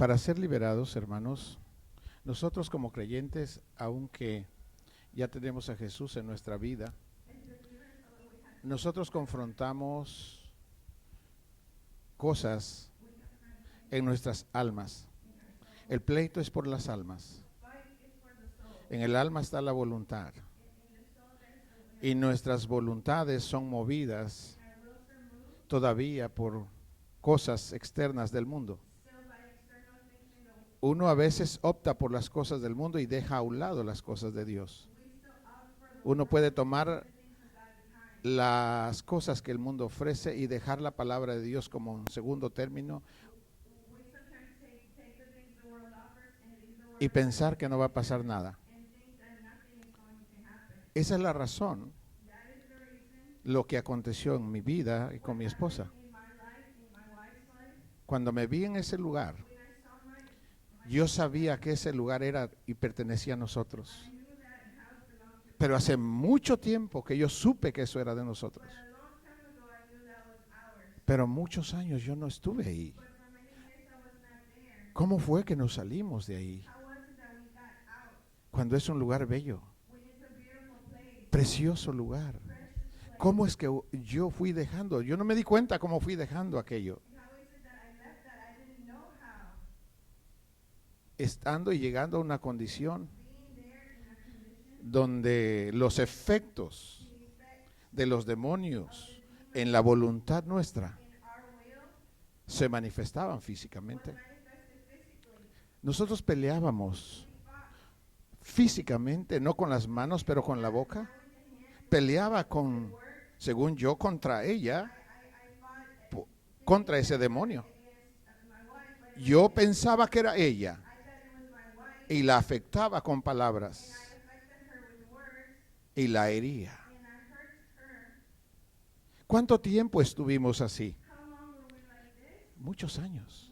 Para ser liberados, hermanos, nosotros como creyentes, aunque ya tenemos a Jesús en nuestra vida, nosotros confrontamos cosas en nuestras almas. El pleito es por las almas. En el alma está la voluntad. Y nuestras voluntades son movidas todavía por cosas externas del mundo. Uno a veces opta por las cosas del mundo y deja a un lado las cosas de Dios. Uno puede tomar las cosas que el mundo ofrece y dejar la palabra de Dios como un segundo término y pensar que no va a pasar nada. Esa es la razón, lo que aconteció en mi vida y con mi esposa. Cuando me vi en ese lugar, yo sabía que ese lugar era y pertenecía a nosotros. Pero hace mucho tiempo que yo supe que eso era de nosotros. Pero muchos años yo no estuve ahí. ¿Cómo fue que nos salimos de ahí? Cuando es un lugar bello, precioso lugar. ¿Cómo es que yo fui dejando? Yo no me di cuenta cómo fui dejando aquello. Estando y llegando a una condición donde los efectos de los demonios en la voluntad nuestra se manifestaban físicamente. Nosotros peleábamos físicamente, no con las manos, pero con la boca. Peleaba según yo, contra ella, contra ese demonio. Yo pensaba que era ella y la afectaba con palabras y la hería. ¿Cuánto tiempo estuvimos así? Muchos años.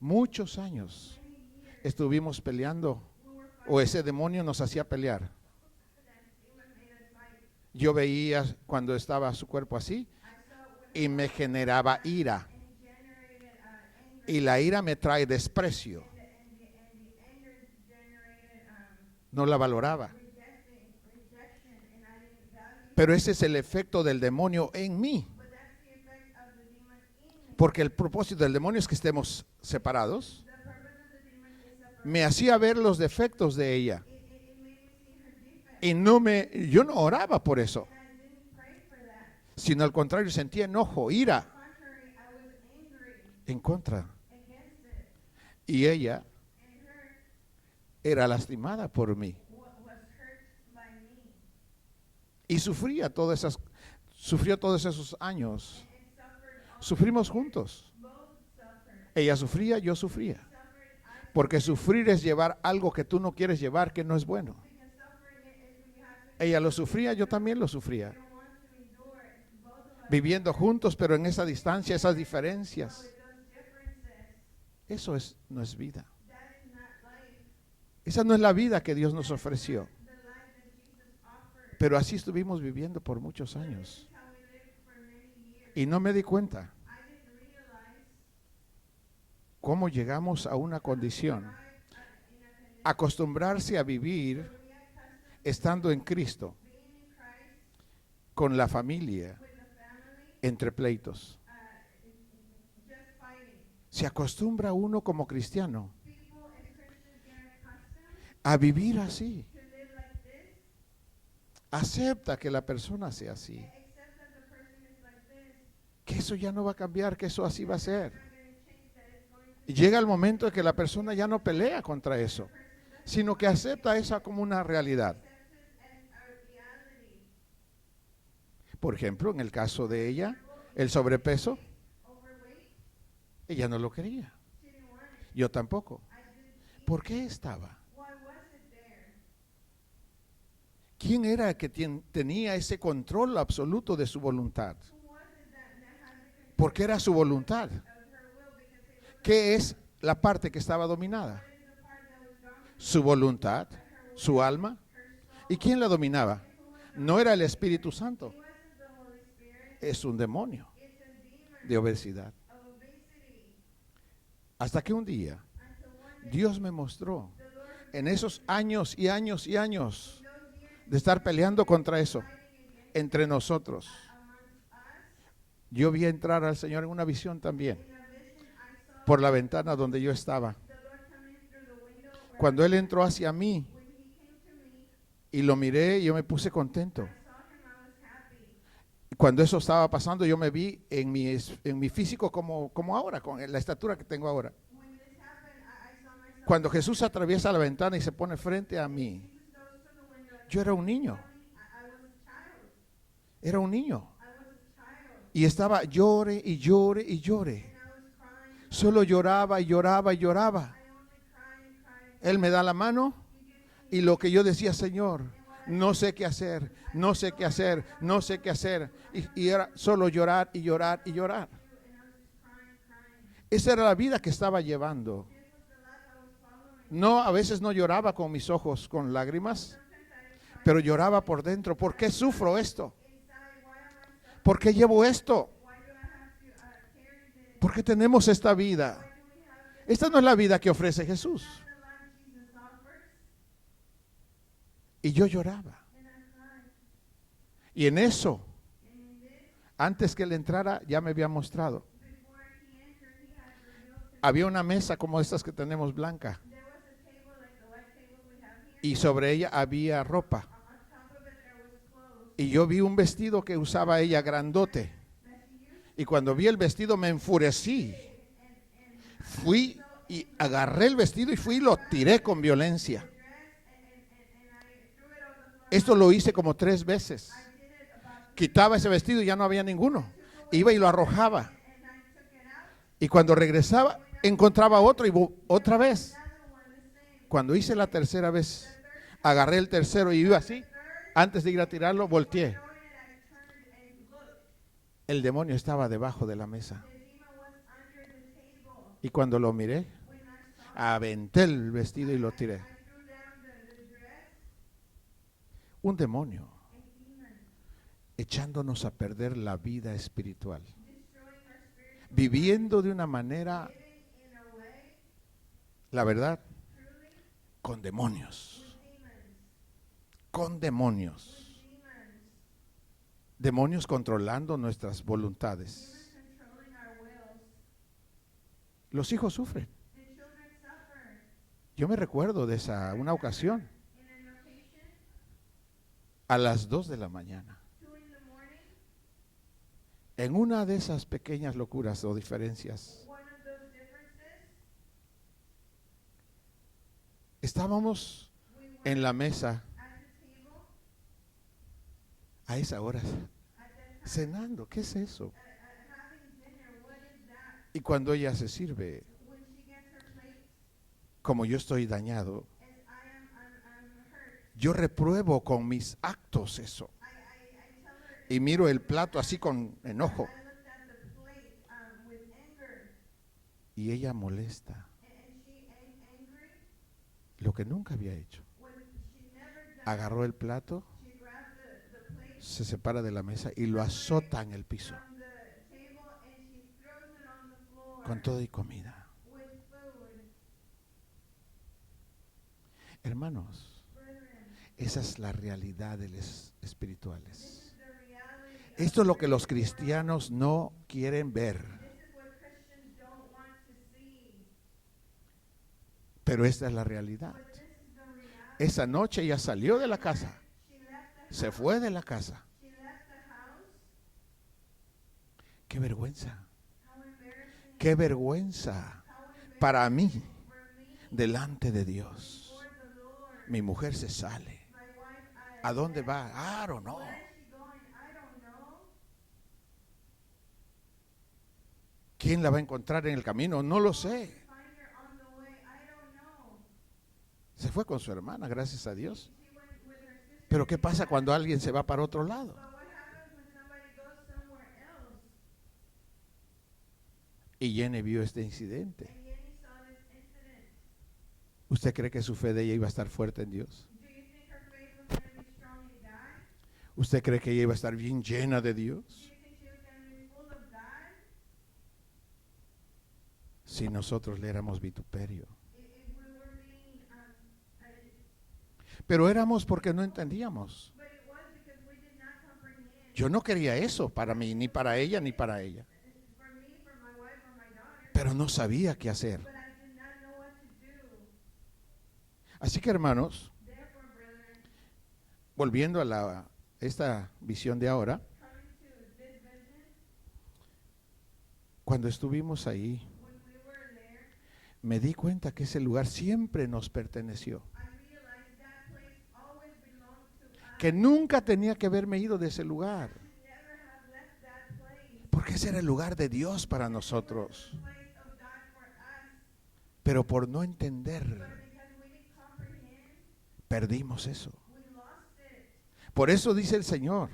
Muchos años estuvimos peleando, o ese demonio nos hacía pelear. Yo veía cuando estaba su cuerpo así y me generaba ira. Y la ira me trae desprecio. No la valoraba. Pero ese es el efecto del demonio en mí. Porque el propósito del demonio es que estemos separados. Me hacía ver los defectos de ella. Y yo no oraba por eso. Sino al contrario, sentía enojo, ira en contra. Y ella era lastimada por mí. Y sufrió todos esos años. Sufrimos juntos. Ella sufría, yo sufría. Porque sufrir es llevar algo que tú no quieres llevar, que no es bueno. Ella lo sufría, yo también lo sufría. Viviendo juntos, pero en esa distancia, esas diferencias. Eso no es vida. Esa no es la vida que Dios nos ofreció. Pero así estuvimos viviendo por muchos años. Y no me di cuenta cómo llegamos a una condición. Acostumbrarse a vivir estando en Cristo, con la familia, entre pleitos. Se acostumbra uno como cristiano a vivir así. Acepta que la persona sea así. Que eso ya no va a cambiar, que eso así va a ser. Y llega el momento en que la persona ya no pelea contra eso, sino que acepta esa como una realidad. Por ejemplo, en el caso de ella, el sobrepeso, ella no lo quería. Yo tampoco. ¿Por qué estaba? ¿Quién era el que tenía ese control absoluto de su voluntad? Porque era su voluntad. ¿Qué es la parte que estaba dominada? Su voluntad, su alma. ¿Y quién la dominaba? No era el Espíritu Santo. Es un demonio de obesidad. Hasta que un día Dios me mostró en esos años y años y años de estar peleando contra eso entre nosotros. Yo vi entrar al Señor en una visión también por la ventana donde yo estaba. Cuando Él entró hacia mí y lo miré, yo me puse contento. Cuando eso estaba pasando, yo me vi en mi físico como ahora, con la estatura que tengo ahora. Cuando Jesús atraviesa la ventana y se pone frente a mí, yo era un niño. Era un niño. Y estaba llore y llore y llore. Solo lloraba y lloraba y lloraba. Él me da la mano y lo que yo decía, Señor, no sé qué hacer, no sé qué hacer, no sé qué hacer. Y era solo llorar y llorar y llorar. Esa era la vida que estaba llevando. No, a veces no lloraba con mis ojos, con lágrimas, pero lloraba por dentro. ¿Por qué sufro esto? ¿Por qué llevo esto? ¿Por qué tenemos esta vida? Esta no es la vida que ofrece Jesús. Y yo lloraba. Y en eso, antes que él entrara, ya me había mostrado. Había una mesa como estas que tenemos blanca. Y sobre ella había ropa. Y yo vi un vestido que usaba ella grandote. Y cuando vi el vestido me enfurecí. Fui y agarré el vestido y fui y lo tiré con violencia. Esto lo hice como 3 veces. Quitaba ese vestido y ya no había ninguno. Iba y lo arrojaba. Y cuando regresaba, encontraba otro y otra vez. Cuando hice la tercera vez, agarré el tercero y iba así. Antes de ir a tirarlo, volteé. El demonio estaba debajo de la mesa. Y cuando lo miré, aventé el vestido y lo tiré. Un demonio echándonos a perder la vida espiritual, viviendo de una manera, la verdad, con demonios, demonios controlando nuestras voluntades. Los hijos sufren. Yo me recuerdo de una ocasión a las 2 de la mañana. En una de esas pequeñas locuras o diferencias, estábamos en la mesa a esa hora cenando. ¿Qué es eso? Y cuando ella se sirve, como yo estoy dañado, yo repruebo con mis actos eso. Y miro el plato así con enojo. Y ella molesta. Lo que nunca había hecho. Agarró el plato, se separa de la mesa y lo azota en el piso. Con todo y comida. Hermanos, esa es la realidad de los espirituales. Esto es lo que los cristianos no quieren ver. Pero esta es la realidad. Esa noche ella salió de la casa. Se fue de la casa. ¡Qué vergüenza! ¡Qué vergüenza para mí delante de Dios! Mi mujer se sale. ¿A dónde va? I don't know. ¿Quién la va a encontrar en el camino? No lo sé. Se fue con su hermana, gracias a Dios. Pero ¿qué pasa cuando alguien se va para otro lado? Y Jenny vio este incidente. ¿Usted cree que su fe de ella iba a estar fuerte en Dios? ¿Usted cree que ella iba a estar bien llena de Dios? si nosotros le éramos vituperio. Pero éramos porque no entendíamos. Yo no quería eso para mí, ni para ella, ni para ella. Pero no sabía qué hacer. Así que, hermanos, volviendo a esta visión de ahora, cuando estuvimos ahí, me di cuenta que ese lugar siempre nos perteneció. Que nunca tenía que haberme ido de ese lugar. Porque ese era el lugar de Dios para nosotros. Pero por no entender, perdimos eso. Por eso dice el Señor,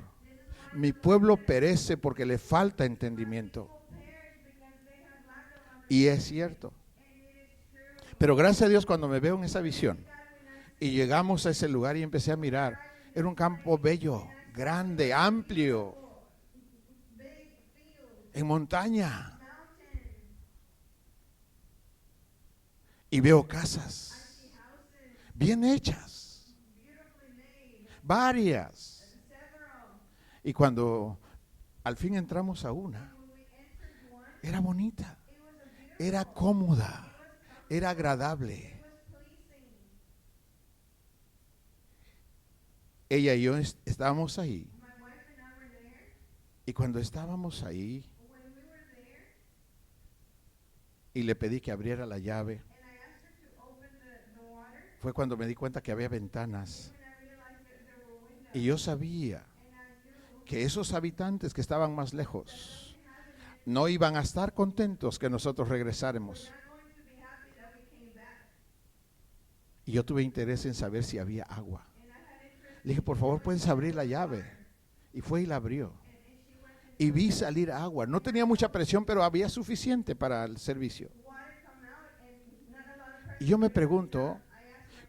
mi pueblo perece porque le falta entendimiento. Y es cierto. Pero gracias a Dios, cuando me veo en esa visión y llegamos a ese lugar y empecé a mirar, era un campo bello, grande, amplio, en montaña. Y veo casas bien hechas, varias. Y cuando al fin entramos a una, era bonita, era cómoda, era agradable. Ella y yo estábamos ahí. Y cuando estábamos ahí y le pedí que abriera la llave, fue cuando me di cuenta que había ventanas. Y yo sabía que esos habitantes que estaban más lejos no iban a estar contentos que nosotros regresáramos. Y yo tuve interés en saber si había agua. Le dije, por favor, ¿puedes abrir la llave? Y fue y la abrió. Y vi salir agua. No tenía mucha presión, pero había suficiente para el servicio. Y yo me pregunto,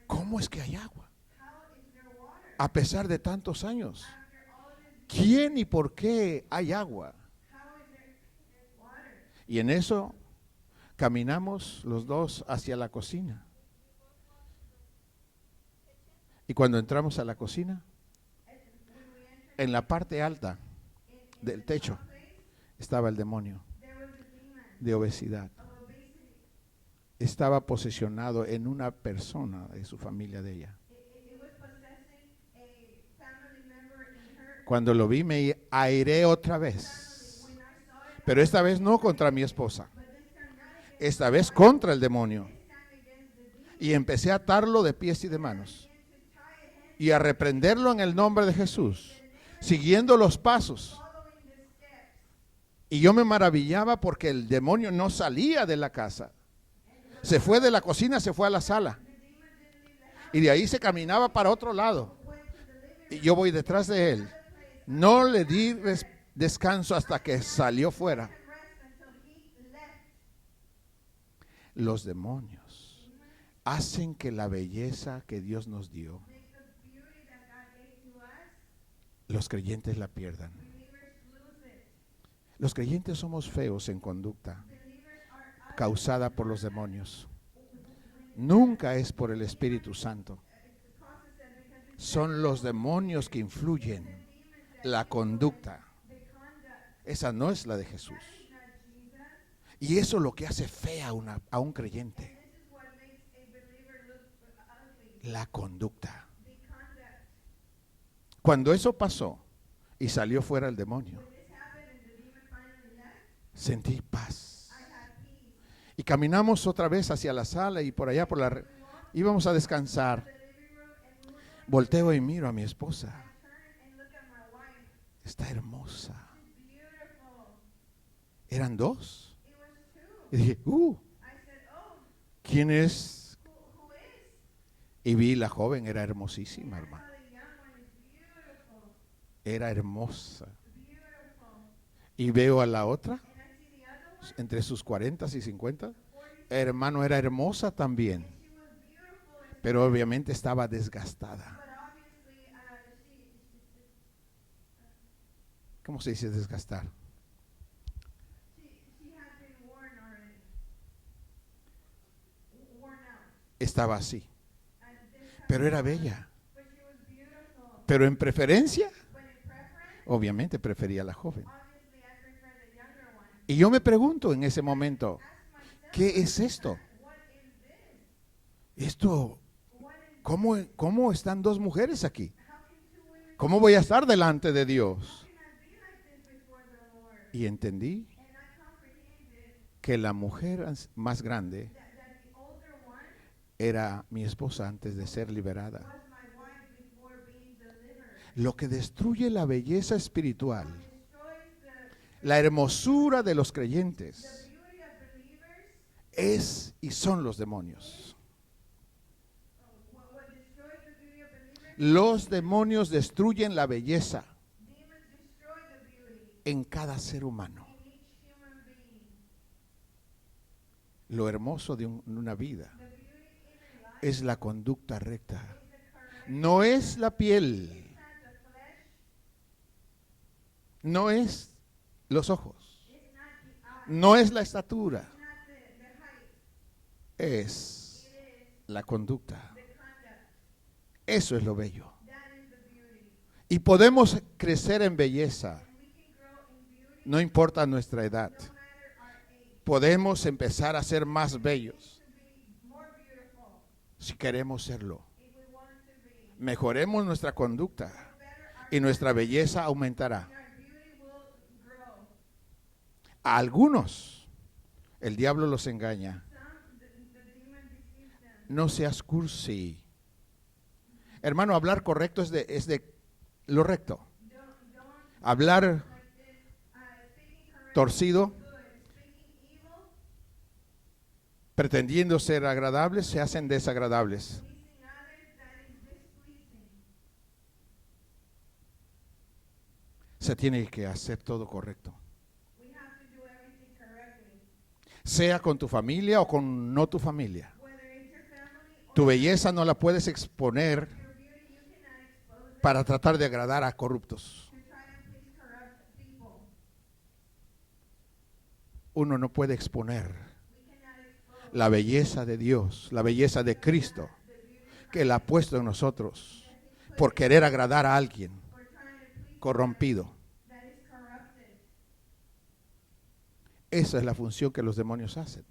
¿cómo es que hay agua? A pesar de tantos años. ¿Quién y por qué hay agua? Y en eso caminamos los dos hacia la cocina. Y cuando entramos a la cocina, en la parte alta del techo estaba el demonio de obesidad. Estaba posesionado en una persona de su familia de ella. Cuando lo vi me airé otra vez, pero esta vez no contra mi esposa, esta vez contra el demonio. Y empecé a atarlo de pies y de manos y a reprenderlo en el nombre de Jesús, siguiendo los pasos. Y yo me maravillaba porque el demonio no salía de la casa. Se fue de la cocina, se fue a la sala. Y de ahí se caminaba para otro lado. Y yo voy detrás de él. No le di descanso hasta que salió fuera. Los demonios hacen que la belleza que Dios nos dio, los creyentes la pierdan. Los creyentes somos feos en conducta causada por los demonios. Nunca es por el Espíritu Santo. Son los demonios que influyen la conducta. Esa no es la de Jesús. Y eso es lo que hace fea a un creyente. La conducta. Cuando eso pasó y salió fuera el demonio, sentí paz. Y caminamos otra vez hacia la sala y por allá íbamos a descansar. Volteo y miro a mi esposa. Está hermosa. Eran dos. Y dije, ¿quién es? Y vi la joven, era hermosísima, hermano. Era hermosa. Y veo a la otra, entre sus 40 y 50. Hermano, era hermosa también. Pero obviamente estaba desgastada. ¿Cómo se dice desgastar? estaba así, pero era bella. Pero en preferencia, obviamente prefería a la joven. Y yo me pregunto en ese momento, ¿qué es esto? Esto, ¿cómo están dos mujeres aquí? ¿Cómo voy a estar delante de Dios? Y entendí que la mujer más grande era mi esposa antes de ser liberada. Lo que destruye la belleza espiritual, la hermosura de los creyentes, es y son los demonios. Los demonios destruyen la belleza en cada ser humano. Lo hermoso de una vida es la conducta recta. No es la piel, no es los ojos, no es la estatura, es la conducta. Eso es lo bello. Y podemos crecer en belleza, no importa nuestra edad. Podemos empezar a ser más bellos si queremos serlo. Mejoremos nuestra conducta y nuestra belleza aumentará. A algunos el diablo los engaña. No seas cursi. Hermano, hablar correcto es de lo recto. Hablar torcido, pretendiendo ser agradables, se hacen desagradables. Se tiene que hacer todo correcto. Sea con tu familia o con no tu familia. Tu belleza no la puedes exponer para tratar de agradar a corruptos. Uno no puede exponer la belleza de Dios, la belleza de Cristo, que Él ha puesto en nosotros por querer agradar a alguien corrompido. Esa es la función que los demonios hacen.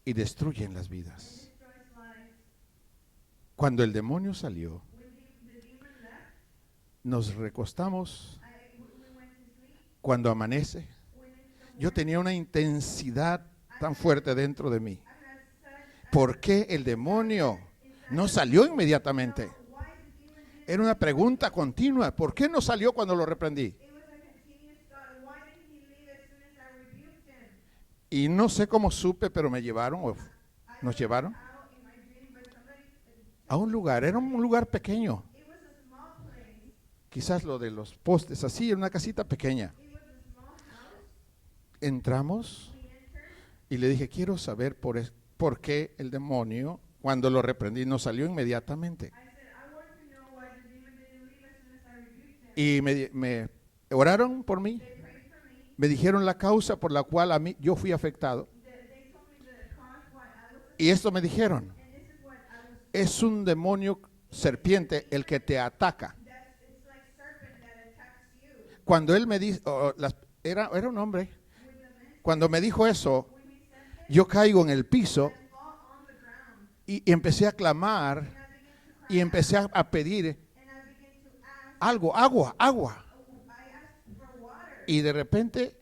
Y destruyen las vidas. Cuando el demonio salió, nos recostamos. Cuando amanece, yo tenía una intensidad tan fuerte dentro de mí. ¿Por qué el demonio no salió inmediatamente? Era una pregunta continua. ¿Por qué no salió cuando lo reprendí? Y no sé cómo supe, pero me llevaron, o nos llevaron a un lugar. Era un lugar pequeño. Quizás lo de los postes, así, en una casita pequeña. Entramos y le dije, quiero saber por qué el demonio, cuando lo reprendí, no salió inmediatamente. Y me oraron por mí. Me dijeron la causa por la cual yo fui afectado. Y esto me dijeron, es un demonio serpiente el que te ataca. Cuando él me dijo, era un hombre. Cuando me dijo eso, yo caigo en el piso y empecé a clamar y empecé a pedir algo, agua. Y de repente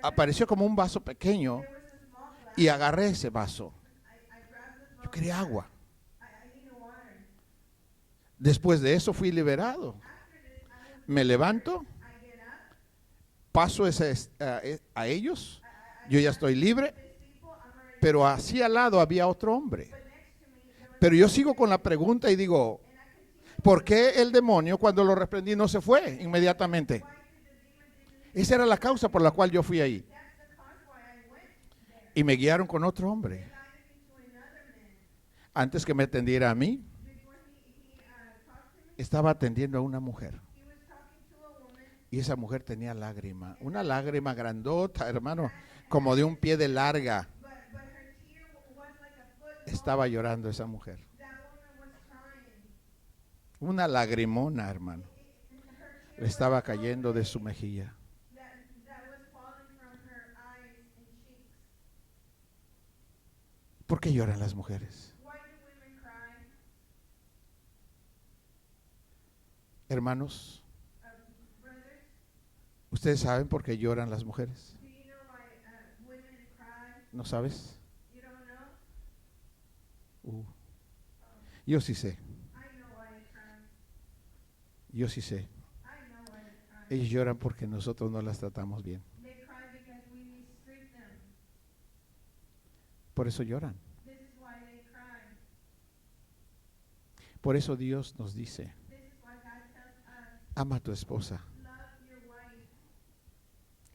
apareció como un vaso pequeño y agarré ese vaso. Yo quería agua. Después de eso fui liberado. Me levanto, paso a ellos, yo ya estoy libre, pero así al lado había otro hombre. Pero yo sigo con la pregunta y digo, ¿por qué el demonio cuando lo reprendí no se fue inmediatamente? Esa era la causa por la cual yo fui ahí. Y me guiaron con otro hombre. Antes que me atendiera a mí, estaba atendiendo a una mujer. Y esa mujer tenía lágrima, una lágrima grandota, hermano, como de un pie de larga. Estaba llorando esa mujer. That woman was crying. Una lagrimona, hermano, Her le tear estaba was so cayendo de su big mejilla. that was falling from her eyes and cheeks. ¿Por qué lloran las mujeres? Why do women cry? Hermanos, Brothers, ¿ustedes saben por qué lloran las mujeres? do you know why women cry? ¿No sabes? You don't know? Yo sí sé, I know why they cry. yo sí sé. I know why they cry. Ellos lloran porque nosotros no las tratamos bien. They cry because we mistreat them. Por eso lloran. This is why they cry. Por eso Dios nos dice, This is why God tells us, ama a tu esposa, love your wife,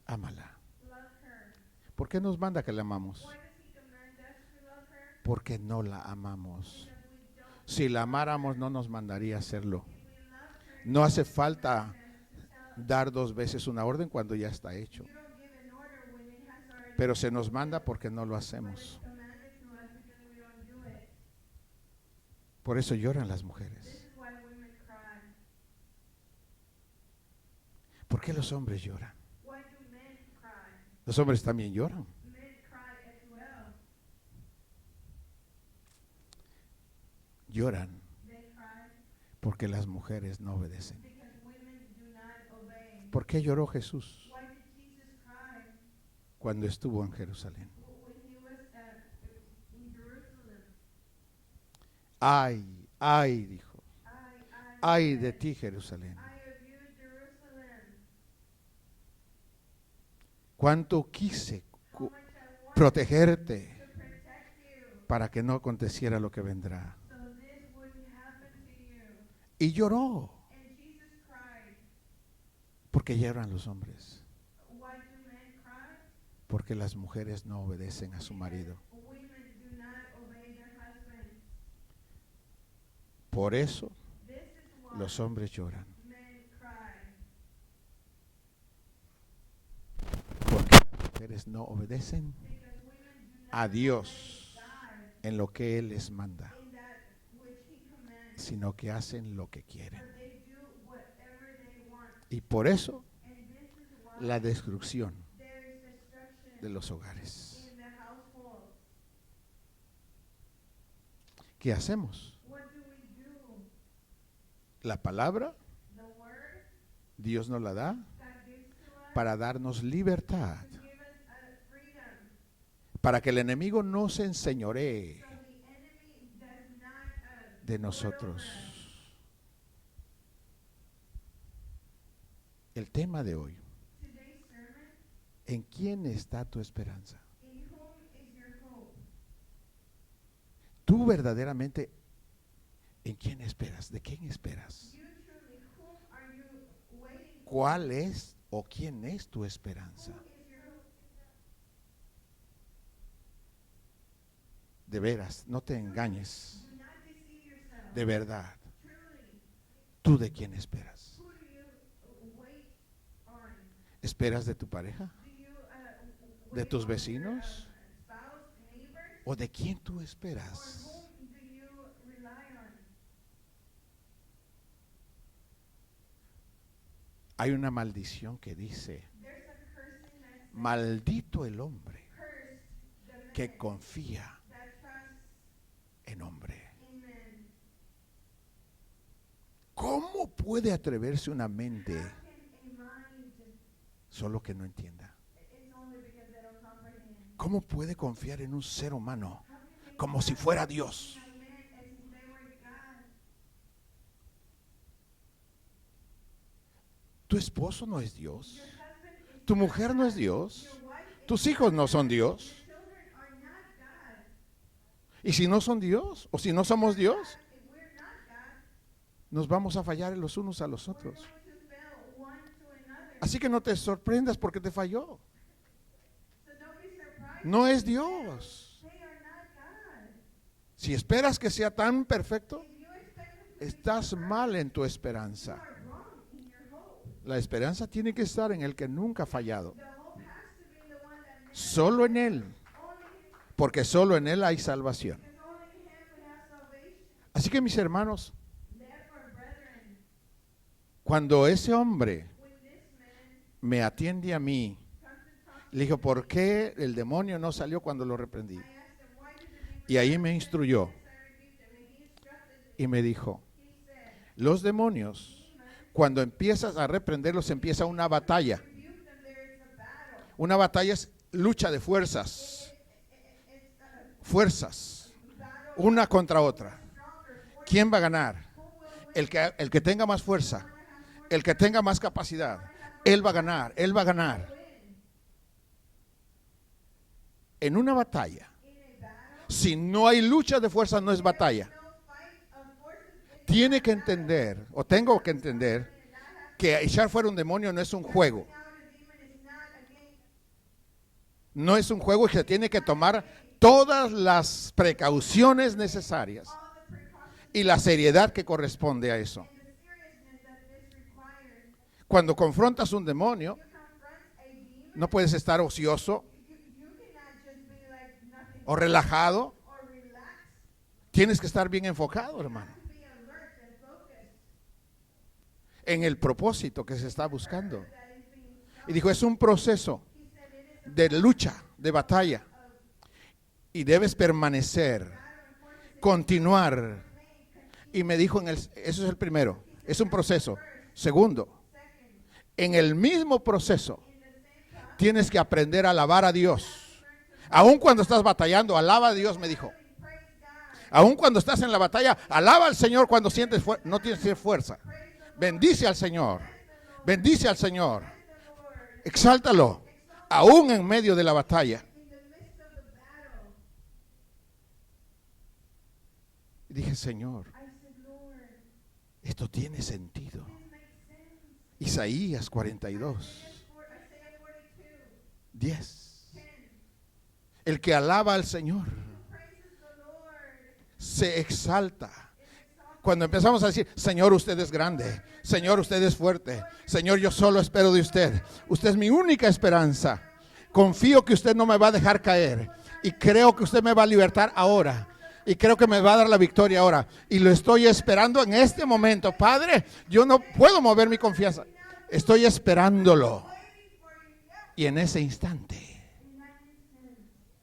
ámala. love her. ¿Por qué nos manda que la amamos? Why does he command us to love her? Porque no la amamos. Because we don't. Si la amáramos no nos mandaría a hacerlo. If we loved her, No hace falta to tell dar 2 veces una orden cuando ya está hecho. you don't give an order when it has already Pero se nos manda porque no lo but it's hacemos. commanded to us because we don't do it. Por eso lloran las This mujeres. is why women cry. ¿Por qué los hombres lloran? Why do men cry? Los hombres también lloran. Men cry as well. Lloran They cry porque las mujeres no obedecen. because women do not obey. ¿Por qué lloró Jesús Why did Jesus cry cuando estuvo en Jerusalén? when he was in Jerusalem? Ay, ay, dijo. I Ay de ti, Jerusalén. I of you, Jerusalem. Cuánto quise How much I wanted protegerte to protect you para que no aconteciera lo que vendrá. so this wouldn't happen to you. Y lloró And Jesus cried. porque lloran los hombres. Why do men cry? Porque las mujeres no obedecen a su marido. Women do not obey their husbands. Por eso This is why los hombres lloran. men cry. Porque las mujeres no obedecen Because women do not a Dios obey God en lo que Él les manda, in that which he commands. sino que hacen lo que quieren. But they do whatever they want. Y por eso And this is why la destrucción there is destruction de los hogares. in the household. ¿Qué hacemos? What do we do? La palabra The word Dios nos la da God gives to us para darnos libertad, to give us freedom. para que el enemigo no se enseñoree So the enemy does not de lord nosotros. over us. El tema de hoy, Today's sermon, ¿en quién está tu esperanza? in whom is your hope? Tú verdaderamente, ¿en quién esperas? ¿De quién esperas? You truly, whom are you waiting for? ¿Cuál es o quién es tu esperanza? Who is your hope? De veras, no te engañes. Do not deceive yourself. De verdad, Truly, ¿tú de quién esperas? who do you wait on? ¿Esperas de tu pareja? Do you ¿De wait tus on your, vecinos? spouse, neighbor? ¿O de quién tú Or esperas? whom do you rely on? Hay una maldición que dice, There's a cursing that says, maldito el hombre cursed the man que confía that trusts en hombre. in men. ¿Cómo puede atreverse una mente How can a mind, solo que no entienda? it's only because they don't comprehend. ¿Cómo puede confiar en un ser humano How can they como si fuera Dios? trust in a man as if they were God? Tu esposo no es Dios. Your husband is Tu not mujer no es God. Dios. Your wife is Tus not hijos no God. son Dios. Your children are not God. Y si no son Dios, o si no somos Dios, If we're not God, nos vamos a fallar los unos a los we're otros. going to fail one to another. Así que no te sorprendas porque te falló. So don't be surprised. No if es they fail. Dios. They are not God. Si esperas que sea tan perfecto, If you expect them to be estás perfect, mal en tu you esperanza. are wrong in your hope. La esperanza tiene que estar en el que nunca ha fallado. The hope has to be in the one that never Solo en Él, only porque solo en Él hay salvación. because only Así que mis hermanos, Therefore, brethren, cuando ese hombre when this man me atiende a mí, comes to talk, le dijo, ¿por qué el demonio no salió cuando lo reprendí? I asked him, why did the demon Y ahí me not instruyó I rebuked him, and he instructed me. y me dijo, He said, los demonios, cuando empiezas a reprenderlos, empieza una batalla. rebuke them, there is a battle. Una batalla es lucha de fuerzas, It's a fuerzas, battle una contra otra. stronger. ¿Quién va a ganar? Who will win? El que tenga más fuerza, el que tenga más capacidad, él va a ganar, él va a ganar. En una batalla, In a battle, si no hay lucha de fuerza, no es batalla. no fight of forces. Tiene que entender, o tengo que entender, que echar fuera un demonio no es un juego. Out a demon is not a game. No es un juego y se tiene que tomar todas las precauciones necesarias All the precautions y la seriedad que corresponde a eso. and the seriousness that this requires. Cuando confrontas un demonio, You confront a demon, no puedes estar ocioso you cannot just be like nothing o relajado. or relax. Tienes que estar bien enfocado, hermano, To be alert and focused. en el propósito que se está buscando. That is being sought. Y dijo, es un proceso He said it is a de lucha, de batalla. Y debes permanecer, continuar. Y me dijo, eso es el primero, es un proceso. Segundo, en el mismo proceso tienes que aprender a alabar a Dios. Aun cuando estás batallando, alaba a Dios, me dijo. praise God. Aun cuando estás en la batalla, alaba al Señor cuando sientes no tienes fuerza. Bendice al Señor. Bendice al Señor. Exáltalo. Aún en medio de la batalla. In the midst of the battle, Y dije, Señor, I said, Lord, esto tiene sentido. this makes sense. Isaías 42, Isaiah 42, 10. 10. El que alaba al Señor Praises the Lord. se exalta. Cuando empezamos a decir, Señor, usted es grande. Señor, usted es fuerte. Señor, yo solo espero de usted. Usted es mi única esperanza. Confío que usted no me va a dejar caer. Y creo que usted me va a libertar ahora. Y creo que me va a dar la victoria ahora. Y lo estoy esperando en este momento. Padre, yo no puedo mover mi confianza. Estoy esperándolo. Y en ese instante,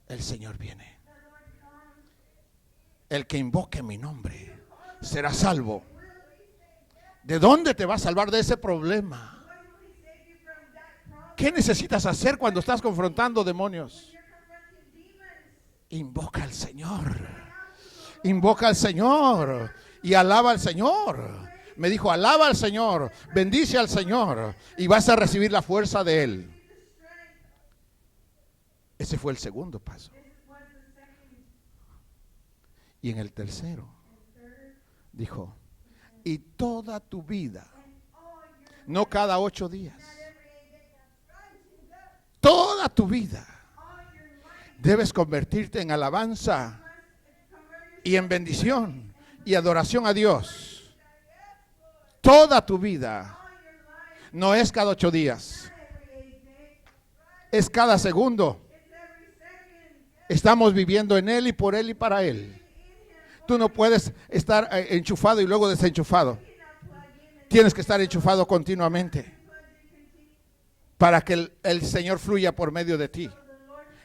el Señor viene. El que invoque mi nombre será salvo. ¿De dónde te va a salvar de ese problema? ¿Qué necesitas hacer cuando estás confrontando demonios? Invoca al Señor. Invoca al Señor y alaba al Señor. Me dijo, alaba al Señor, bendice al Señor y vas a recibir la fuerza de Él. Ese fue el segundo paso. Y en el tercero, dijo, y toda tu vida, no cada 8 días, toda tu vida, debes convertirte en alabanza y en bendición y adoración a Dios. Toda tu vida, no es cada 8 días, es cada segundo. Estamos viviendo en Él y por Él y para Él. Tú no puedes estar enchufado y luego desenchufado. Tienes que estar enchufado continuamente para que el Señor fluya por medio de ti.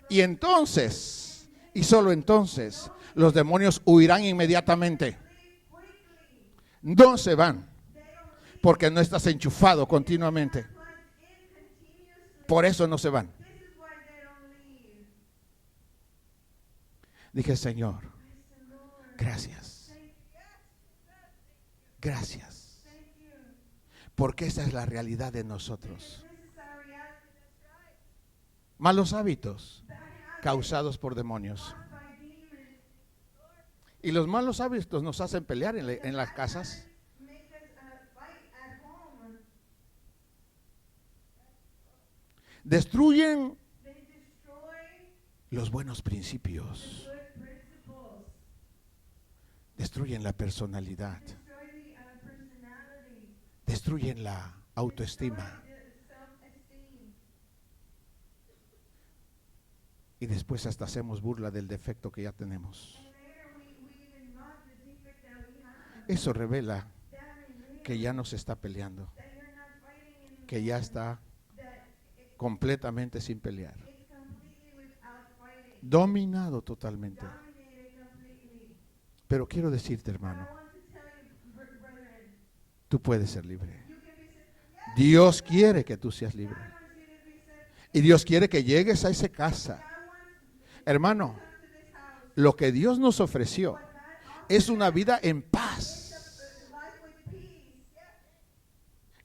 Y entonces, y solo entonces, los demonios huirán inmediatamente. No se van, porque no estás enchufado continuamente. Por eso no se van. Dije, Señor, gracias. Gracias. Porque esa es la realidad de nosotros. Malos hábitos causados por demonios. Y los malos hábitos nos hacen pelear en las casas. Destruyen los buenos principios. Destruyen la personalidad. Destruyen la autoestima. Y después hasta hacemos burla del defecto que ya tenemos. Eso revela that reveals que ya no se está peleando, that you're not fighting in que ya está that completamente sin pelear, it's completely without fighting, dominado totalmente. dominated completely. Pero quiero decirte, But hermano, I want to tell you, brethren, tú puedes ser libre. you can be set free. Yes, Dios quiere que tú seas libre. God wants you to be set Y Dios quiere que llegues a esa casa. God wants Hermano, to come to this house. lo que Dios nos ofreció What God offers es una vida en is paz. a life with peace.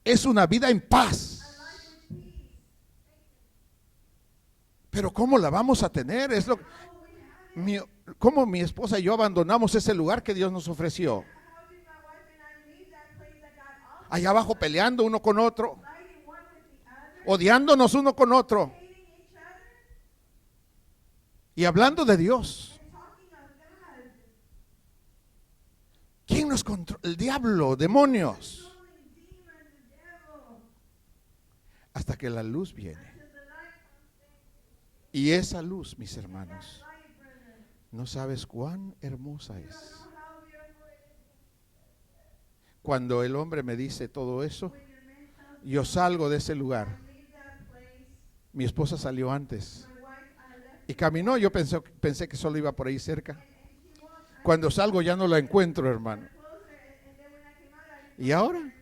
Yes, Es una vida en a paz. life with peace. Pero ¿cómo la vamos a tener? Es lo How will we have it? ¿cómo mi esposa y yo abandonamos ese lugar que Dios nos ofreció? How did my wife and I leave that place that God offered? Allá abajo peleando uno con otro, Fighting one with the other, odiándonos uno con otro hating each other, y hablando de Dios. and talking of God. ¿Quién nos controla? El diablo, demonios. Controlling demons, the devil. Hasta que la luz viene. Till the light comes in. Y esa luz, mis hermanos, That light, brethren. no sabes cuán hermosa You es. don't know how beautiful it is. Cuando el hombre me dice todo eso, When your man tells yo salgo de ese you, lugar. leave that place. Mi esposa salió antes My wife, left y caminó. Yo pensé que solo iba por ahí cerca. and she walked Cuando salgo ya no la encuentro, hermano. closer, and then when I came out, I didn't Y ahora and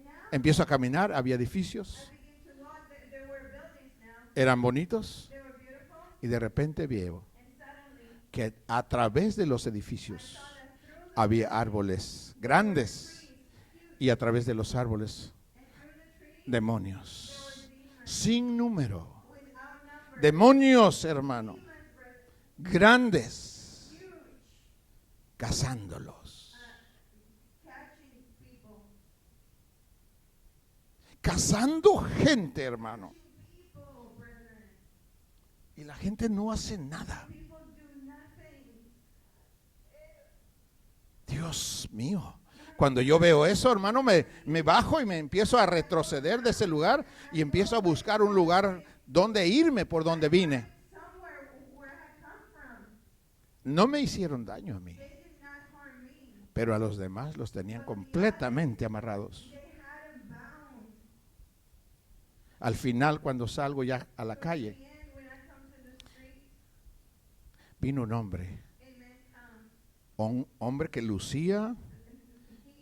now empiezo a caminar. Había edificios, I begin to walk. There were buildings now. eran bonitos, They were beautiful, y de repente veo and suddenly que a través de los edificios saw that through había árboles grandes y a través de los árboles and through the trees demonios there were demons sin número. without number. Demonios, hermano, Demons, brethren, grandes, huge, cazándolos, catching people, cazando gente, hermano. people, brethren. Y la gente no hace nada. People do nothing. Dios mío. Cuando yo veo eso, hermano, me bajo y me empiezo a retroceder de ese lugar y empiezo a buscar un lugar donde irme por donde vine. Somewhere where I come from, No me hicieron daño a mí, they did not harm me. pero a los demás los tenían completamente amarrados. They had them bound. Al final, cuando salgo ya a la At calle, the end, when I come to the street, vino un hombre, a man comes. un hombre que lucía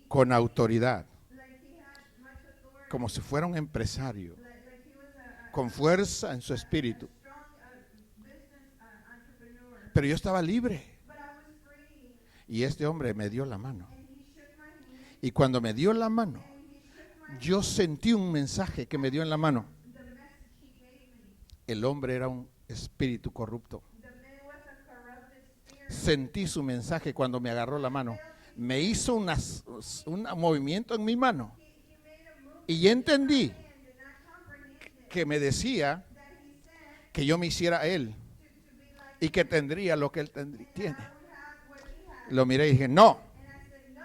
con autoridad, Like he had much authority. como si fuera un empresario, Like he was con fuerza en su espíritu. strong business entrepreneur. Pero yo estaba libre But I was free. y este hombre me dio la mano. And he shook my hand. Y cuando me dio la mano, And he shook my yo sentí un mensaje que me dio en la mano. the message he gave me. El hombre era un espíritu corrupto. The man was a corrupted spirit. Sentí su mensaje cuando me agarró la mano. Me hizo un movimiento en mi mano. He made a move Y entendí and did not comprehend it. que me decía That he said que yo me hiciera a él to be like y que tendría lo que él tiene. I would have what he had. Lo miré y dije, no, And I said, no,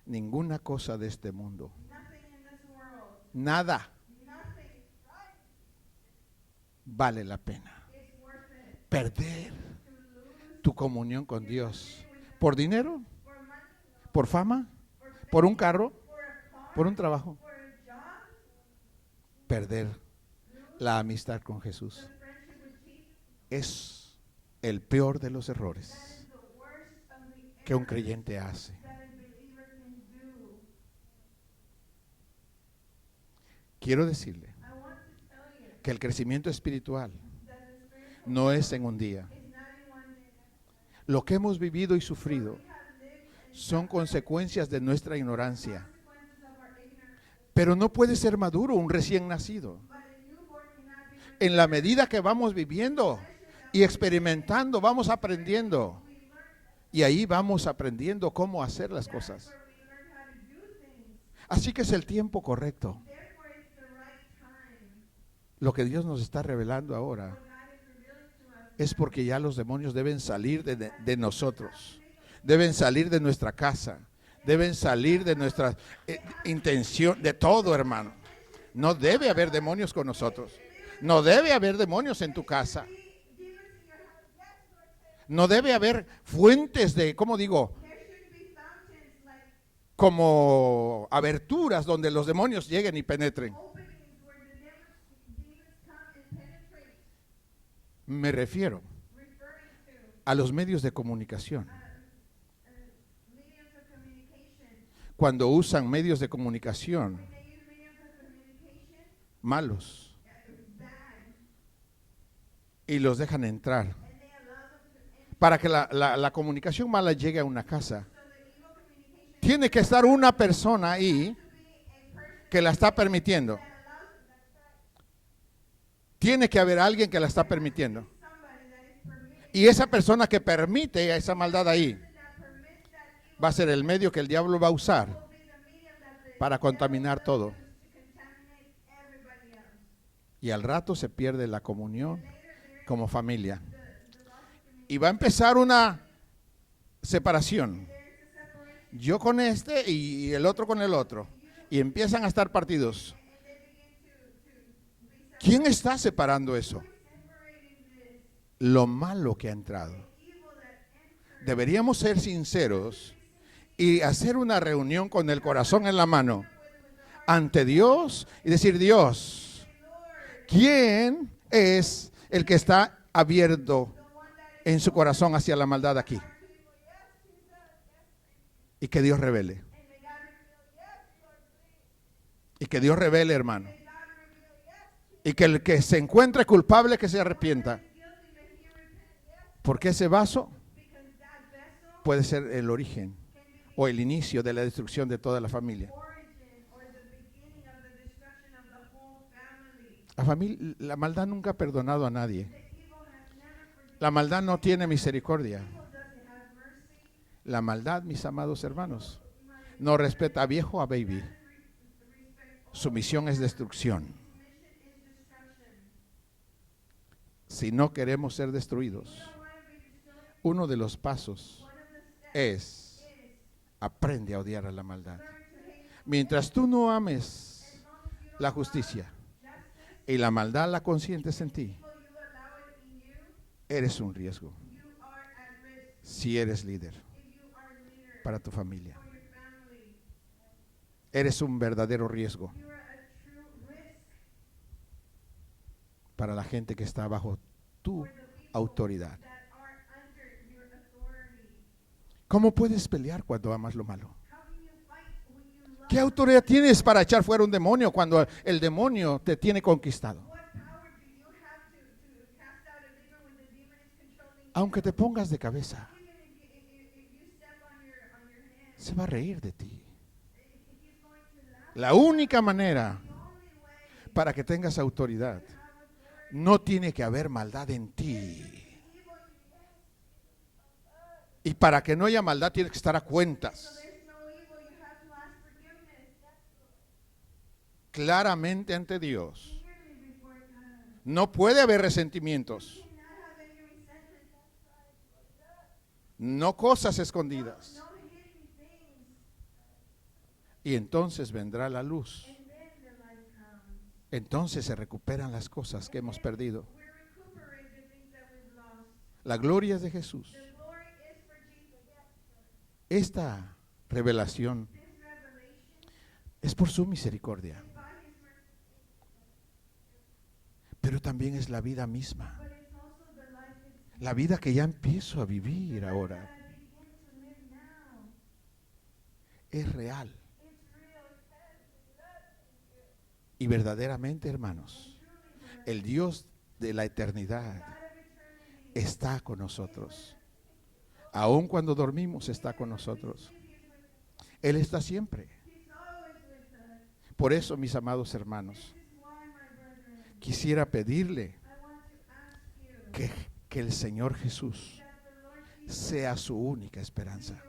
ninguna cosa de este mundo, nothing in this world, nada nothing vale la pena. is worth it Perder to lose tu comunión con Dios. ¿Por dinero? for money, ¿Por fama? for fame, ¿Por un carro? for a car, ¿Por un trabajo? for a job, Perder la amistad con Jesús the friendship with Jesus. es el peor de los That errores is the worst of the que un errors creyente hace. that a believer can do. Quiero decirle I want to tell you que el crecimiento espiritual that the spiritual no es en un día. is not in one day. Lo que hemos vivido y sufrido We have lived in son consecuencias de nuestra ignorancia. consequences of our ignorance, Pero no puede ser maduro un recién nacido. but a newborn cannot be ready. En la medida que vamos viviendo y experimentando, vamos aprendiendo. We learn Y ahí vamos aprendiendo cómo hacer las cosas. where we learn how to do things. Así que es el tiempo correcto. Therefore, it's the right time. Lo que Dios nos está revelando ahora What God is revealing to us es porque ya los demonios deben salir de nosotros. Deben salir de nuestra casa. Deben salir de nuestra intención, de todo, hermano. No debe haber demonios con nosotros. No debe haber demonios en tu casa. demons in your house. Yes, Lord, say No debe haber fuentes de, ¿cómo digo? There shouldn't be fountains like Como aberturas donde los demonios lleguen y penetren. openings where the demons come and penetrate. Me refiero Referring to a los medios de comunicación. mediums of communication. Cuando usan medios de comunicación When they use mediums of communication, malos bad, y los dejan entrar. and they allow them to enter. Para que la comunicación mala llegue a una casa, So the evil communication tiene que estar una persona ahí to be a person que la está permitiendo. that allows Tiene que haber alguien que la está permitiendo. somebody that is permitting Y esa persona que permite esa maldad ahí that permits that evil va a ser el medio que el diablo va a usar will be the medium that the para contaminar todo. to contaminate everybody else. Y al rato se pierde la comunión como familia. Y va a empezar una separación. Yo con este y el otro con el otro. Y empiezan a estar partidos. ¿Quién está separando eso? Lo malo que ha entrado. Deberíamos ser sinceros y hacer una reunión con el corazón en la mano ante Dios y decir: Dios, ¿quién es el que está abierto en su corazón hacia la maldad aquí? Y que Dios revele. Y que Dios revele, hermano. Y que el que se encuentre culpable que se arrepienta. Porque ese vaso puede ser el origen o el inicio de la destrucción de toda la familia. La maldad nunca ha perdonado a nadie. La maldad no tiene misericordia. La maldad, mis amados hermanos, no respeta a viejo o a baby. Su misión es destrucción. Si no queremos ser destruidos, uno de los pasos es: aprende a odiar a la maldad. Mientras tú no ames la justicia y la maldad la consientes en ti, eres un riesgo si eres líder para tu familia. Eres un verdadero riesgo para la gente que está bajo tu autoridad. ¿Cómo puedes pelear cuando amas lo malo? ¿Qué autoridad tienes para echar fuera un demonio cuando el demonio te tiene conquistado? Aunque te pongas de cabeza, se va a reír de ti. La única manera para que tengas autoridad, no tiene que haber maldad en ti. Y para que no haya maldad, tienes que estar a cuentas. Claramente ante Dios. No puede haber resentimientos. No cosas escondidas. Y entonces vendrá la luz. Entonces se recuperan las cosas que hemos perdido. La gloria es de Jesús. Esta revelación es por su misericordia. Pero también es la vida misma. La vida que ya empiezo a vivir ahora. Es real. Y verdaderamente, hermanos, el Dios de la eternidad está con nosotros. Aun cuando dormimos, está con nosotros. Él está siempre. Por eso, mis amados hermanos, quisiera pedirle que el Señor Jesús sea su única esperanza.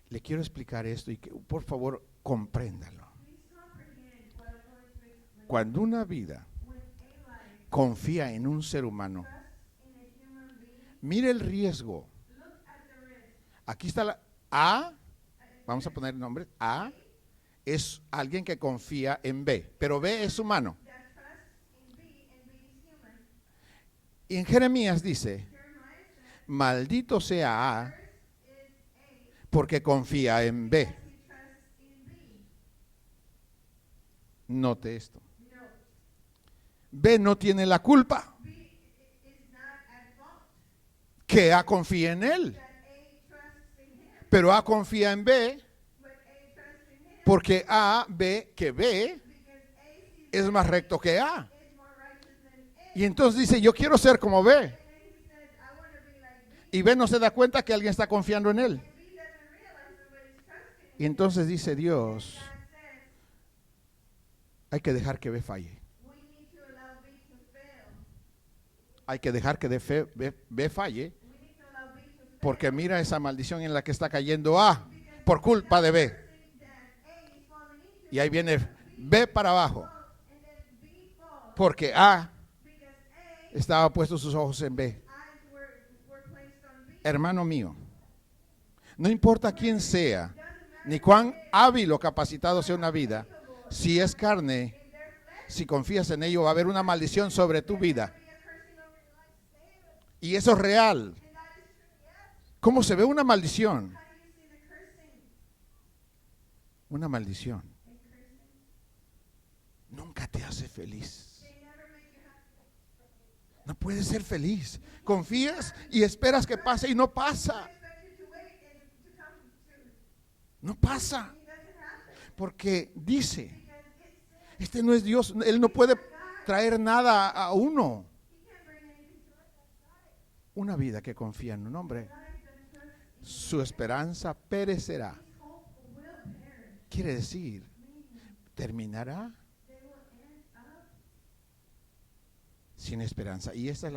Le quiero explicar esto y que por favor compréndalo. Cuando una vida confía en un ser humano, mire el riesgo. Aquí está la A, vamos a poner el nombre. A es alguien que confía en B, pero B es humano. Y en Jeremías dice, Jeremiah said, maldito sea A "Cursed is A, porque confía en B. because he trusts in B." Note esto. No, B no tiene la culpa B is not at fault que A confía en él. that A trusts in him, Pero A confía en B but A trusts in him porque A ve que B because A sees es más recto que A. is more righteous than A. Y entonces dice, yo quiero ser como B. And then he said, "I want to be like B." Y B no se da cuenta que alguien está confiando en él. And B doesn't realize somebody's trusting Y him. entonces dice Dios, God says, hay que dejar que B falle. we need to allow B to fail. Hay que dejar que B falle. We need to allow B to fail. Porque mira esa maldición en la que está cayendo A por culpa de B. That A is falling into Y ahí viene B para abajo. and then B falls Porque A because A estaba puesto sus ojos en B. eyes were placed on B. Hermano mío, no importa quién sea, ni cuán hábil o capacitado sea una vida, si es carne, In their flesh, si confías en ello, va a haber una maldición sobre tu vida. be a cursing over your life. Y eso es real. And that is true. Yes. ¿Cómo se ve una maldición? How do you see the cursing? Una maldición In cursing, nunca te hace feliz. they never make you happy. No puedes ser feliz. Confías y esperas que pase y no pasa. Expect you to wait and to come to. No pasa. It doesn't happen Porque dice, because it says este no es Dios. Él no puede traer nada a uno. he can't bring anything to us outside. Una vida que confía en un hombre, Life that trusts su esperanza perecerá. his hope will perish. Quiere decir, terminará They will end up sin esperanza. Y esa es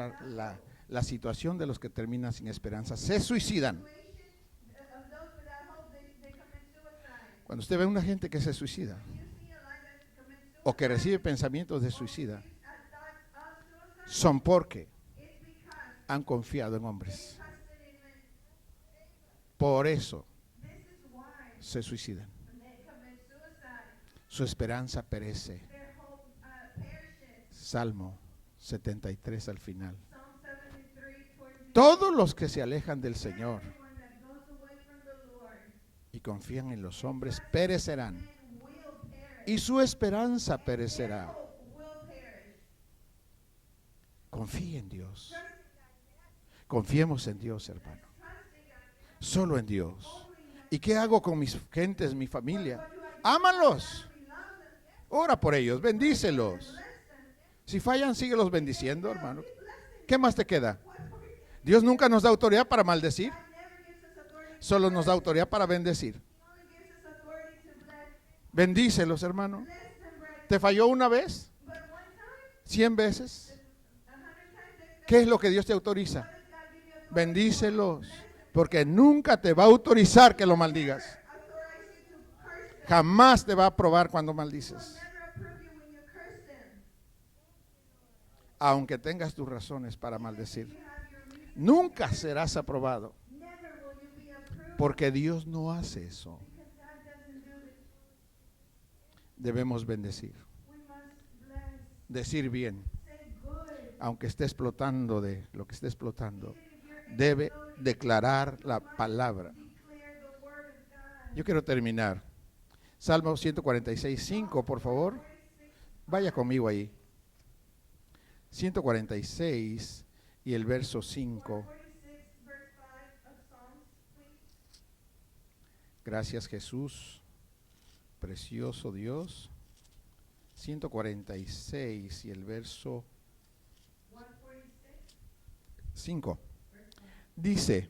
la situación de los que terminan sin esperanza. Se suicidan. situation of those without hope. They commit suicide. Cuando usted ve a una gente que se suicida You see a life that commits suicide. o que recibe pensamientos de suicida, Thoughts of suicide. son porque It's because han confiado en hombres. trusted in men. Por eso This is why se suicidan. they commit suicide. Su esperanza perece. Their hope perishes. Salmo 73 al final. Psalm 73 towards the Todos los que se alejan del Señor everyone that goes away from the Lord y confían en los hombres perecerán. will perish. Y su esperanza perecerá. Hope will perish. Confíe en Dios. Confiemos en Dios, hermano. Trusting God. Solo en Dios. ¿Y qué hago con mis gentes, mi familia? Ámalos. Ora por ellos, bendícelos. Si fallan, síguelos bendiciendo, hermano. ¿Qué más te queda? Dios nunca nos da autoridad para maldecir. God never gives us authority. Solo nos da autoridad para bendecir. He only gives us authority to bless. Bendícelos, hermano. Bless them, brethren. ¿Te falló una vez? But one time, 100 veces. 100 times, ¿Qué es lo que Dios te autoriza? does God give you authority? Bendícelos. Porque nunca te va a autorizar que lo maldigas. Authorize you to curse them. Jamás te va a aprobar cuando maldices. Never approve you when you curse them. Aunque tengas tus razones para maldecir. You have your reason. Nunca serás aprobado. Never will you be approved Porque Dios no hace eso. because God doesn't do it. Debemos bendecir. We must bless. Decir bien. Say good. Aunque esté explotando de lo que esté explotando. Even if you're Debe exploding, declarar la palabra. declare the word of God. Yo quiero terminar. Salmo 146, 5, por favor. Vaya conmigo ahí. 146 y el verso 5. 46 verse 5 of Psalms, please. Gracias, Jesús. Precioso Dios. 146 y el verso 146 5. verse 5. Dice,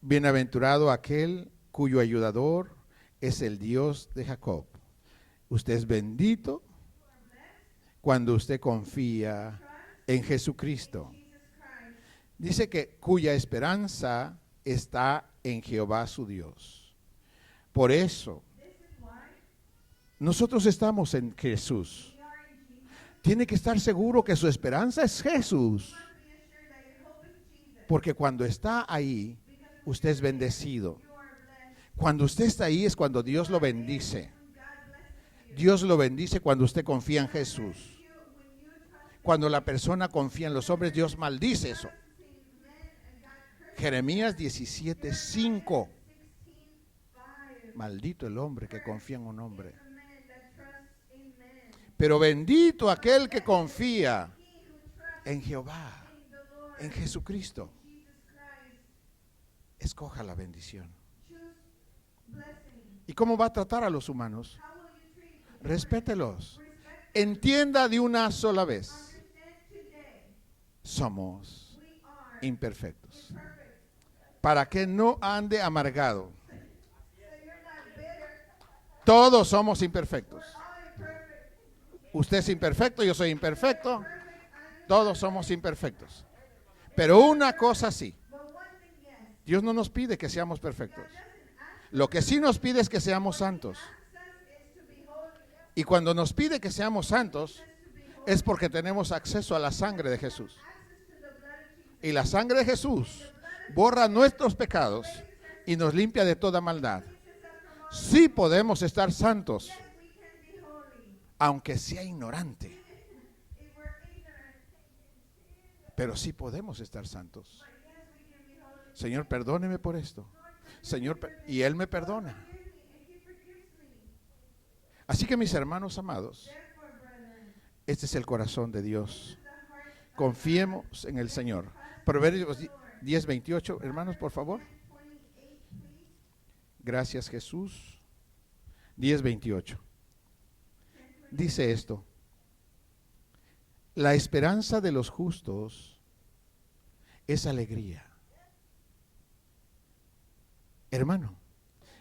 bienaventurado aquel cuyo ayudador es el Dios de Jacob. Usted es bendito cuando usted confía en Jesucristo. Jesus Christ. Dice que cuya esperanza está en Jehová su Dios. Por eso, This is why nosotros estamos en Jesús. we are in Jesus. Tiene que estar seguro que su esperanza es Jesús. Be assured that your hope is Jesus. Porque cuando está ahí, Because usted es bendecido. you are blessed. Cuando usted está ahí es cuando Dios lo bendice. When God blesses you. Dios lo bendice cuando usted confía en Jesús. When you trust Cuando la persona confía en los hombres, Dios maldice eso. Jeremías 17:5. Maldito el hombre que confía en un hombre. Pero bendito aquel que confía en Jehová, en Jesucristo. Escoja la bendición. ¿Y cómo va a tratar a los humanos? Respételos. Entienda de una sola vez. Somos imperfectos. Para que no ande amargado. Todos somos imperfectos. Usted es imperfecto, yo soy imperfecto. Todos somos imperfectos. Pero una cosa sí. Dios no nos pide que seamos perfectos. Lo que sí nos pide es que seamos santos. Y cuando nos pide que seamos santos, es porque tenemos acceso a la sangre de Jesús. Y la sangre de Jesús borra nuestros pecados y nos limpia de toda maldad. Sí podemos estar santos, aunque sea ignorante. Pero sí podemos estar santos. Señor, perdóneme por esto. Señor, y Él me perdona. Así que mis hermanos amados, este es el corazón de Dios. Confiemos en el Señor. Proverbios 10:28, hermanos, por favor. Gracias, Jesús. 10:28. Dice esto: la esperanza de los justos es alegría. Hermano,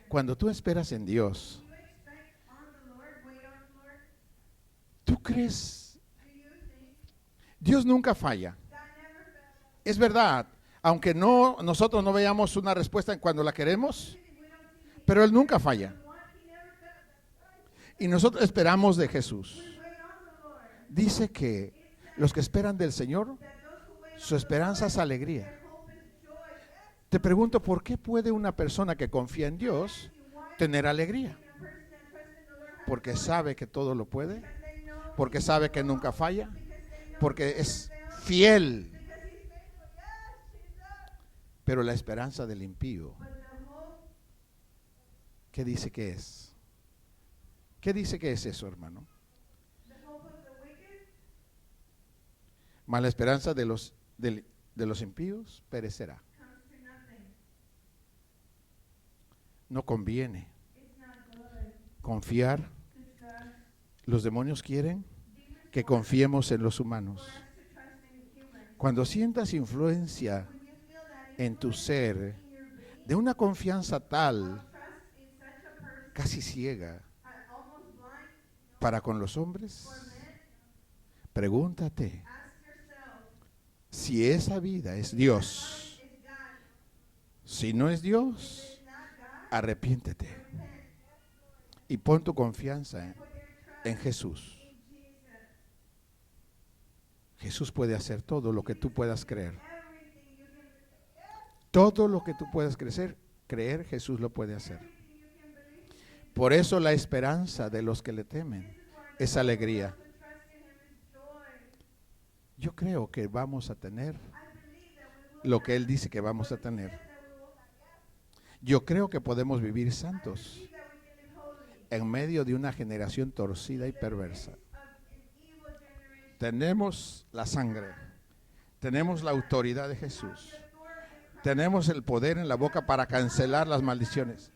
cuando tú esperas en Dios, ¿tú crees? Dios nunca falla. Es verdad, aunque nosotros no veamos una respuesta cuando la queremos, pero Él nunca falla. Y nosotros esperamos de Jesús. Dice que los que esperan del Señor, su esperanza es alegría. Te pregunto, ¿por qué puede una persona que confía en Dios tener alegría? Porque sabe que todo lo puede, porque sabe que nunca falla, porque es fiel. Pero la esperanza del impío, ¿qué dice que es? ¿Qué dice que es eso, hermano? Mas la esperanza de los impíos perecerá. No conviene confiar. Los demonios quieren que confiemos en los humanos. Cuando sientas influencia en tu ser de una confianza tal, casi ciega, para con los hombres, pregúntate si esa vida es Dios. Si no es Dios, arrepiéntete y pon tu confianza en Jesús. Jesús puede hacer todo lo que tú puedas creer. Todo lo que tú puedas creer, Jesús lo puede hacer. Por eso la esperanza de los que le temen es alegría. Yo creo que vamos a tener lo que Él dice que vamos a tener. Yo creo que podemos vivir santos en medio de una generación torcida y perversa. Tenemos la sangre, tenemos la autoridad de Jesús, tenemos el poder en la boca para cancelar las maldiciones,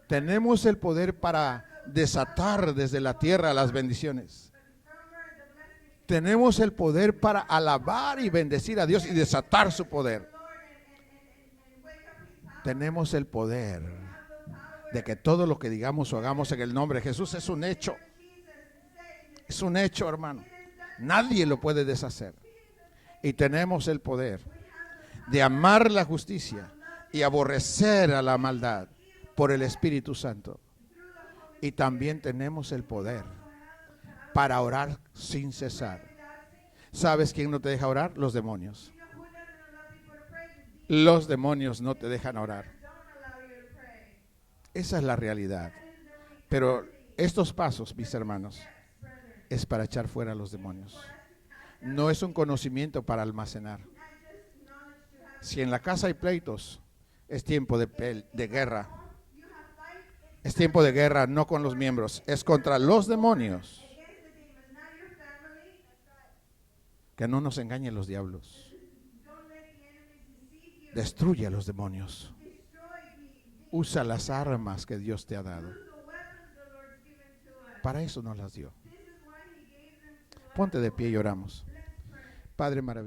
tenemos el poder para desatar desde la tierra las bendiciones, tenemos el poder para alabar y bendecir a Dios y desatar su poder. Tenemos el poder de que todo lo que digamos o hagamos en el nombre de Jesús es un hecho. Es un hecho, hermano. Nadie lo puede deshacer. Y tenemos el poder de amar la justicia y aborrecer a la maldad por el Espíritu Santo. Y también tenemos el poder para orar sin cesar. ¿Sabes quién no te deja orar? Los demonios. Los demonios no te dejan orar. Esa es la realidad. Pero estos pasos, mis hermanos, es para echar fuera a los demonios. No es un conocimiento para almacenar. not just knowledge to have. Si en la casa hay pleitos, es tiempo de guerra. You have fight Es tiempo de guerra no con los miembros, es contra los demonios. against the demons, not your family. Que no nos engañen los diablos. Don't let the enemies deceive you. Destruye a los demonios. Destroy Usa las armas que Dios te ha dado. use the weapons the Lord's given to us. Para eso nos las dio. This is why He gave them to us. Ponte de pie y oramos. Let's pray. Padre maravilloso.